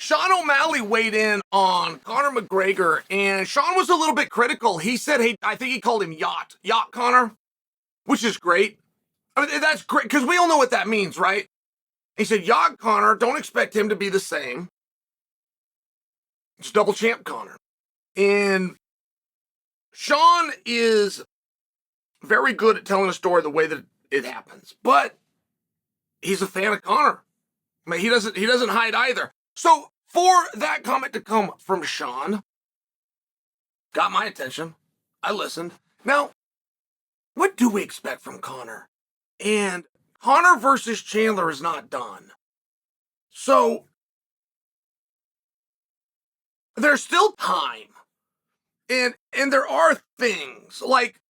Sean O'Malley weighed in on Conor McGregor, and Sean was a little bit critical. He said, hey, I think he called him Yacht Conor, which is great. I mean, that's great, because we all know what that means, right? He said, Yacht Conor, don't expect him to be the same. It's double champ Conor. And Sean is very good at telling a story the way that it happens, but he's a fan of Conor. I mean, he doesn't hide either. So for that comment to come from Sean, got my attention. I listened. Now, what do we expect from Conor? And Conor versus Chandler is not done. So there's still time. And there are things like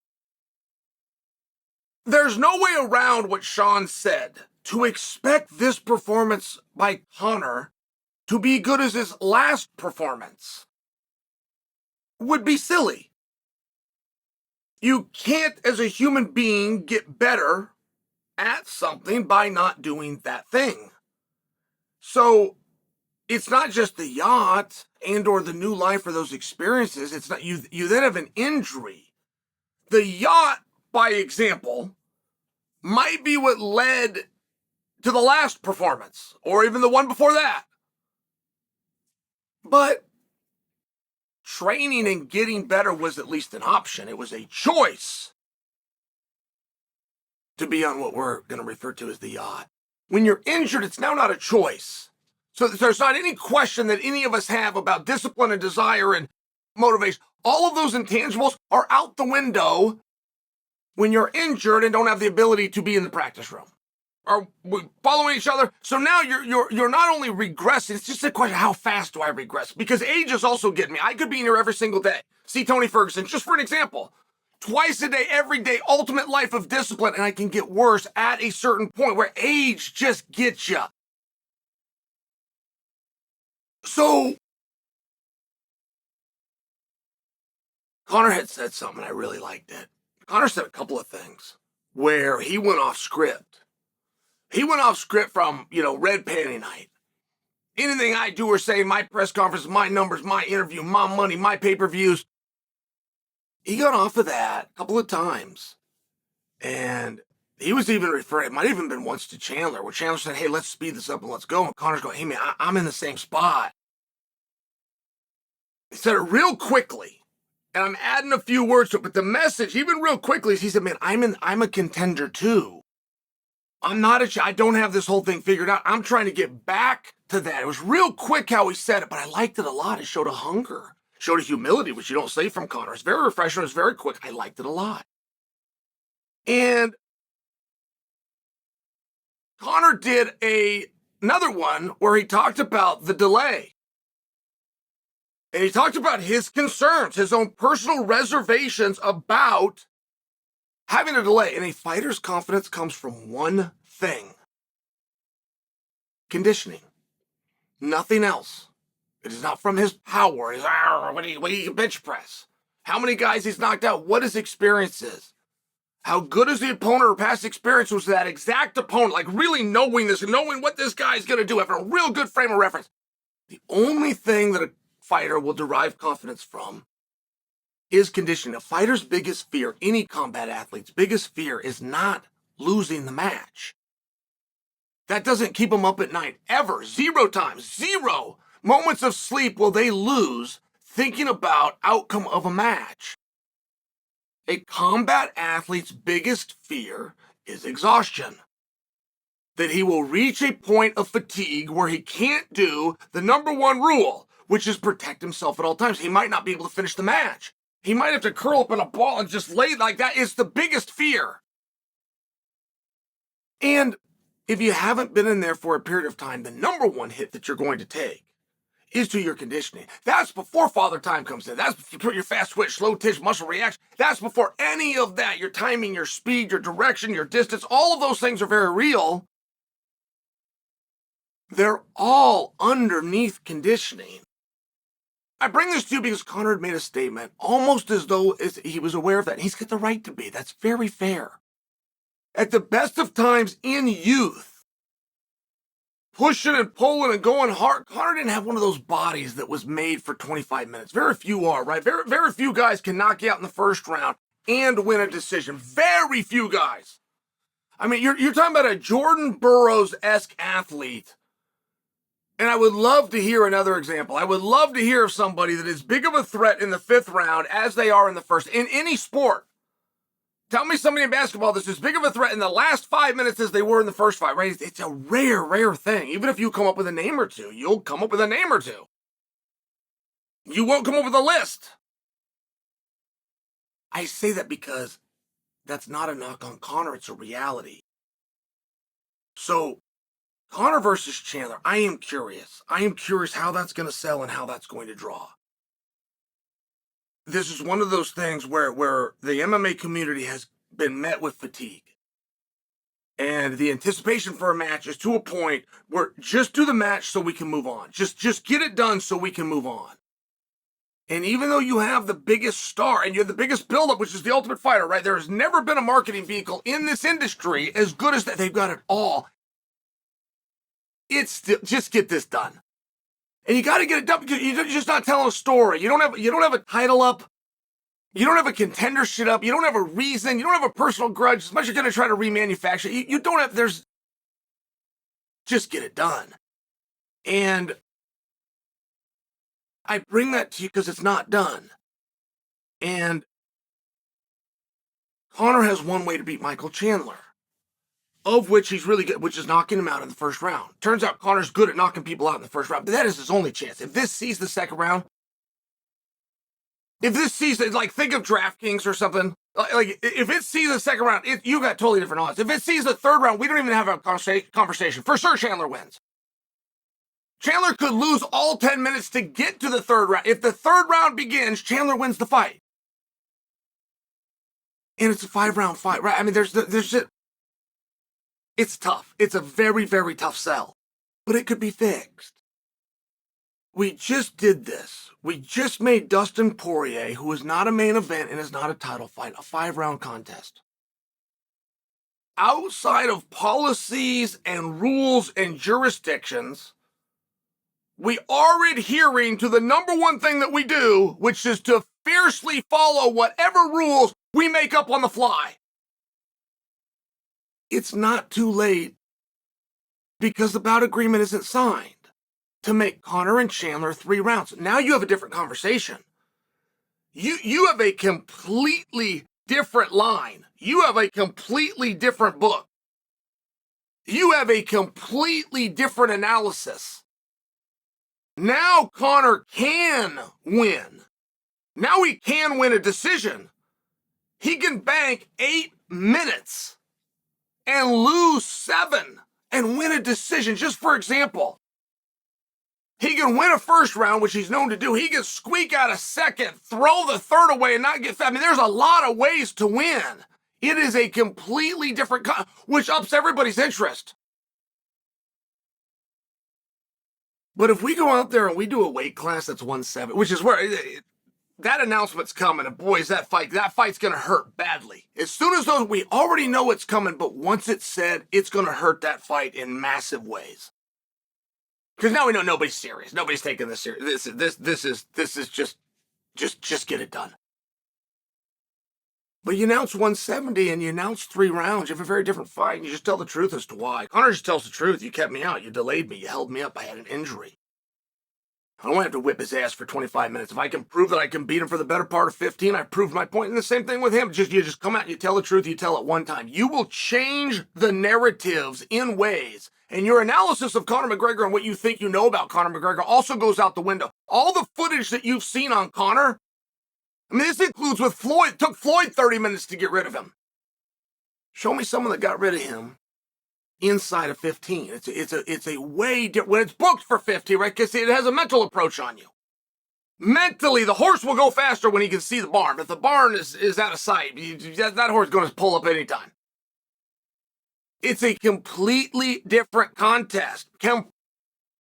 there's no way around what Sean said. To expect this performance by Conor to be good as his last performance would be silly. You can't, as a human being, get better at something by not doing that thing. So it's not just the yacht and or the new life or those experiences. It's not you then have an injury. The yacht, by example, might be what led to the last performance or even the one before that. But training and getting better was at least an option. It was a choice to be on what we're going to refer to as the yacht. When you're injured, it's now not a choice. So there's not any question that any of us have about discipline and desire and motivation. All of those intangibles are out the window when you're injured and don't have the ability to be in the practice room. Are we following each other? So now you're not only regressing, it's just a question, how fast do I regress? Because age is also getting me. I could be in here every single day. See Tony Ferguson, just for an example. Twice a day, every day, ultimate life of discipline, and I can get worse at a certain point where age just gets you. So Conor had said something, and I really liked it. Conor said a couple of things where he went off script. He went off script from, red panty night. Anything I do or say, my press conference, my numbers, my interview, my money, my pay-per-views. He got off of that a couple of times. And he was even referring, it might have even been once to Chandler, where Chandler said, hey, let's speed this up and let's go. And Conor's going, hey, man, I'm in the same spot. He said it real quickly. And I'm adding a few words to it. But the message, even real quickly, is he said, man, I'm a contender too. I don't have this whole thing figured out. I'm trying to get back to that. It was real quick how he said it, but I liked it a lot. It showed a hunger, showed a humility, which you don't say from Conor. It's very refreshing. It's very quick. I liked it a lot. And Conor did another one where he talked about the delay. And he talked about his concerns, his own personal reservations about having a delay. And a fighter's confidence comes from one thing: conditioning. Nothing else. It is not from his power. His, what he can bench press. How many guys he's knocked out. What his experience is. How good is the opponent or past experience was that exact opponent. Like really knowing this, knowing what this guy's going to do, having a real good frame of reference. The only thing that a fighter will derive confidence from is conditioning. A fighter's biggest fear, any combat athlete's biggest fear, is not losing the match. That doesn't keep them up at night, ever. 0 times, 0 moments of sleep will they lose thinking about outcome of a match. A combat athlete's biggest fear is exhaustion. That he will reach a point of fatigue where he can't do the number one rule, which is protect himself at all times. He might not be able to finish the match. He might have to curl up in a ball and just lay like that. It's the biggest fear. And if you haven't been in there for a period of time, the number one hit that you're going to take is to your conditioning. That's before father time comes in. That's before your fast twitch, slow twitch, muscle reaction. That's before any of that. Your timing, your speed, your direction, your distance, all of those things are very real. They're all underneath conditioning. I bring this to you because Conor had made a statement almost as though he was aware of that. He's got the right to be. That's very fair. At the best of times in youth, pushing and pulling and going hard. Conor didn't have one of those bodies that was made for 25 minutes. Very few are, right? Very few guys can knock you out in the first round and win a decision. Very few guys. I mean, you're talking about a Jordan Burroughs-esque athlete. And I would love to hear another example. I would love to hear of somebody that is big of a threat in the 5th round as they are in the first, in any sport. Tell me somebody in basketball that's as big of a threat in the last 5 minutes as they were in the first 5, right? It's a rare thing. Even if you come up with a name or two, you'll come up with a name or two. You won't come up with a list. I say that because that's not a knock on Conor. It's a reality. So, Conor versus Chandler, I am curious. I am curious how that's going to sell and how that's going to draw. This is one of those things where the MMA community has been met with fatigue. And the anticipation for a match is to a point where just do the match so we can move on. Just get it done so we can move on. And even though you have the biggest star and you have the biggest buildup, which is the Ultimate Fighter, right? There has never been a marketing vehicle in this industry as good as that. They've got it all. It's still, just get this done. And you got to get it done because you're just not telling a story. You don't have a title up. You don't have a contendership up. You don't have a reason. You don't have a personal grudge. As much as you're going to try to remanufacture, you don't have, just get it done. And I bring that to you because it's not done. And Conor has one way to beat Michael Chandler, of which he's really good, which is knocking him out in the first round. Turns out Conor's good at knocking people out in the first round, but that is his only chance. If this sees the second round, if this sees, like, think of DraftKings or something, like, if it sees the second round, you got totally different odds. If it sees the third round, we don't even have a conversation. For sure, Chandler wins. Chandler could lose all 10 minutes to get to the third round. If the third round begins, Chandler wins the fight. And it's a 5-round fight, right? I mean, there's just, it's tough. It's a very, very tough sell, but it could be fixed. We just did this. We just made Dustin Poirier, who is not a main event and is not a title fight, a 5-round contest. Outside of policies and rules and jurisdictions, we are adhering to the number one thing that we do, which is to fiercely follow whatever rules we make up on the fly. It's not too late because the bout agreement isn't signed to make Conor and Chandler 3 rounds. Now you have a different conversation. You have a completely different line. You have a completely different book. You have a completely different analysis. Now Conor can win. Now he can win a decision. He can bank 8 minutes and lose 7 and win a decision. Just for example, he can win a first round, which he's known to do. He can squeak out a second, throw the third away, and not get fat. I mean, there's a lot of ways to win. It is a completely different, which ups everybody's interest. But if we go out there and we do a weight class that's 170, which is where that announcement's coming, and boys, that fight's going to hurt badly. As soon as those, we already know it's coming, but once it's said, it's going to hurt that fight in massive ways. Because now we know nobody's serious. Nobody's taking this serious. This is just get it done. But you announce 170 and you announce 3 rounds. You have a very different fight, and you just tell the truth as to why. Conor just tells the truth. You kept me out. You delayed me. You held me up. I had an injury. I don't have to whip his ass for 25 minutes. If I can prove that I can beat him for the better part of 15, I proved my point. And the same thing with him. You just come out and you tell the truth. You tell it one time. You will change the narratives in ways. And your analysis of Conor McGregor and what you think you know about Conor McGregor also goes out the window. All the footage that you've seen on Conor, I mean, this includes with Floyd. It took Floyd 30 minutes to get rid of him. Show me someone that got rid of him inside of 15. It's a way different. When it's booked for 15, right? Because it has a mental approach on you. Mentally, the horse will go faster when he can see the barn. If the barn is out of sight, that horse is going to pull up anytime. It's a completely different contest.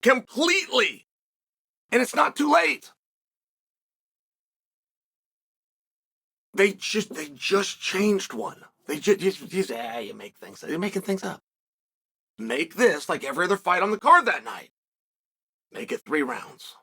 Completely. And it's not too late. They just changed one. You make things up. They're making things up. Make this like every other fight on the card that night. Make it 3 rounds.